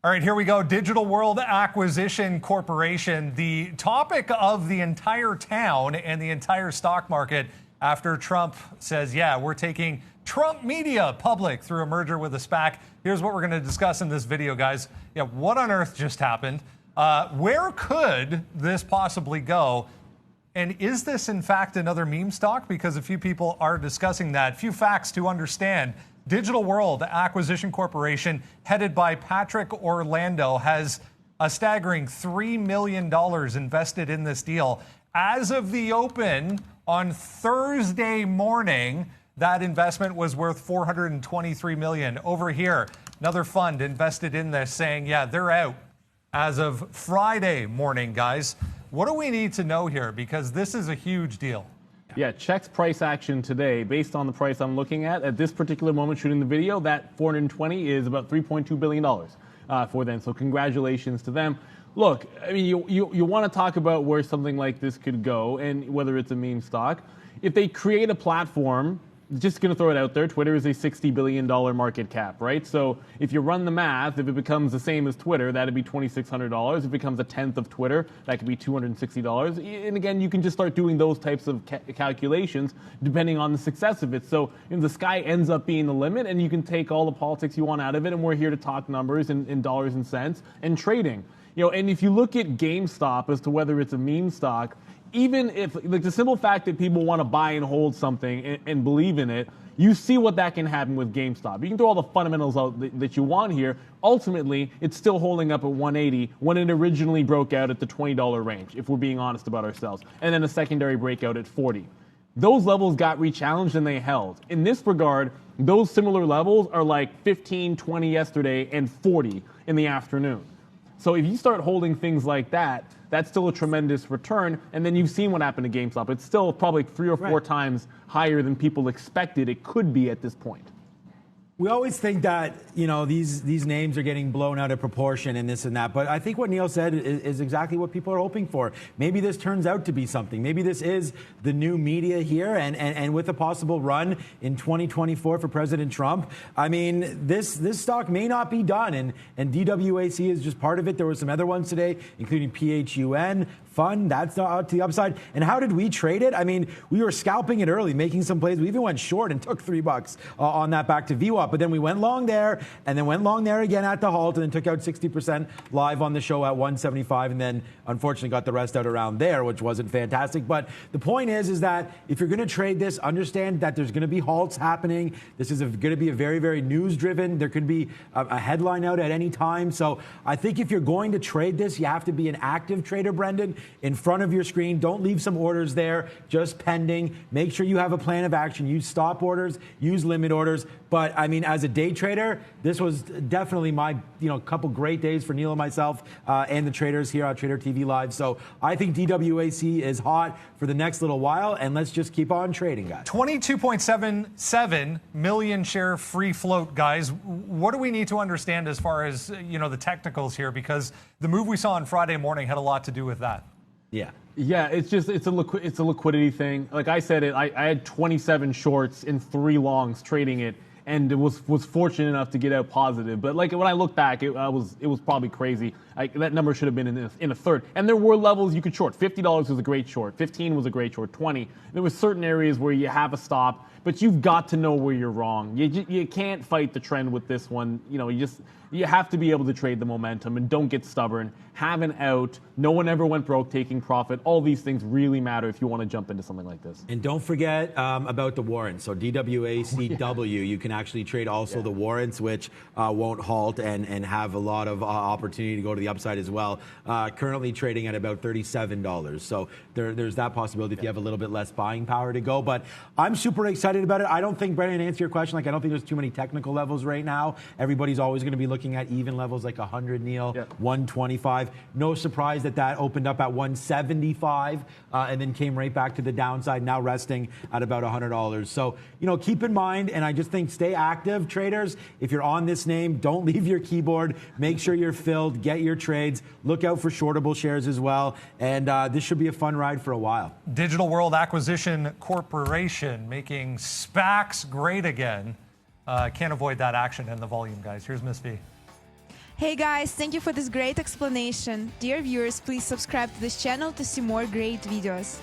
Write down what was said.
All right, here we go. Digital World Acquisition Corporation, the topic of the entire town and the entire stock market after Trump says, yeah, we're taking Trump Media public through a merger with a SPAC. Here's what we're going to discuss in this video, guys. Yeah, what on earth just happened? Where could this possibly go? And is this, in fact, another meme stock? Because a few people are discussing that. Few facts to understand. Digital World Acquisition Corporation, headed by Patrick Orlando, has a staggering $3 million invested in this deal. As of the open on Thursday morning, that investment was worth $423 million. Over here, another fund invested in this saying, yeah, they're out as of Friday morning, guys. What do we need to know here? Because this is a huge deal. Yeah, checks price action today, based on the price I'm looking at this particular moment shooting the video, that 420 is about $3.2 billion for them. So congratulations to them. Look, I mean, you want to talk about where something like this could go and whether it's a meme stock. If they create a platform, just going to throw it out there, Twitter is a $60 billion market cap, right? So if you run the math, if it becomes the same as Twitter, that'd be $2,600. If it becomes a tenth of Twitter, that could be $260. And again, you can just start doing those types of calculations depending on the success of it. So the sky ends up being the limit, and you can take all the politics you want out of it, and we're here to talk numbers in dollars and cents and trading. And if you look at GameStop as to whether it's a meme stock, even if, like, the simple fact that people want to buy and hold something and believe in it, you see what that can happen with GameStop. You can throw all the fundamentals out that you want here. Ultimately, it's still holding up at 180 when it originally broke out at the $20 range, if we're being honest about ourselves, and then a secondary breakout at 40. Those levels got rechallenged and they held. In this regard, those similar levels are like 15, 20 yesterday and 40 in the afternoon. So if you start holding things like that, that's still a tremendous return. And then you've seen what happened to GameStop. It's still probably 3 or 4 times higher than people expected it could be at this point. We always think that, these names are getting blown out of proportion and this and that. But I think what Neil said is exactly what people are hoping for. Maybe this turns out to be something. Maybe this is the new media here. And with a possible run in 2024 for President Trump, I mean, this stock may not be done. And DWAC is just part of it. There were some other ones today, including PHUN. Fun, that's out to the upside. And how did we trade it? I mean, we were scalping it early, making some plays. We even went short and took $3 on that back to VWAP. But then we went long there, and then went long there again at the halt, and then took out 60% live on the show at 175, and then unfortunately got the rest out around there, which wasn't fantastic. But the point is that if you're going to trade this, understand that there's going to be halts happening. This is going to be a very, very news-driven. There could be a headline out at any time. So I think if you're going to trade this, you have to be an active trader, Brendan, in front of your screen. Don't leave some orders there just pending. Make sure you have a plan of action. Use stop orders, use limit orders. But I mean, as a day trader, this was definitely my, couple great days for Neil and myself and the traders here on TraderTV.Live. So I think DWAC is hot for the next little while, and let's just keep on trading, guys. 22.77 million share free float, guys. What do we need to understand as far as, the technicals here? Because the move we saw on Friday morning had a lot to do with that. Yeah. Yeah, it's a liquidity thing. Like I said, I had 27 shorts and 3 longs trading it, and it was fortunate enough to get out positive. But like when I look back, it was probably crazy. That number should have been in a third. And there were levels you could short. $50 was a great short. 15 was a great short. 20. There were certain areas where you have a stop, but you've got to know where you're wrong. You can't fight the trend with this one. You have to be able to trade the momentum and don't get stubborn. Have an out. No one ever went broke taking profit. All these things really matter if you want to jump into something like this. And don't forget about the warrants. So DWACW, you can actually trade also the warrants, which won't halt and have a lot of opportunity to go to the upside as well. Currently trading at about $37. So there's that possibility if you have a little bit less buying power to go. But I'm super excited about it. I don't think, Brendan, to answer your question, I don't think there's too many technical levels right now. Everybody's always going to be looking at even levels like 100, Neil, 125. No surprise that opened up at 175 and then came right back to the downside, now resting at about $100. So, keep in mind, and I just think stay active, traders. If you're on this name, don't leave your keyboard. Make sure you're filled. Get your trades. Look out for shortable shares as well. And this should be a fun ride for a while. Digital World Acquisition Corporation making SPACs great again. Can't avoid that action and the volume, guys. Here's Miss V. Hey guys, thank you for this great explanation. Dear viewers, please subscribe to this channel to see more great videos.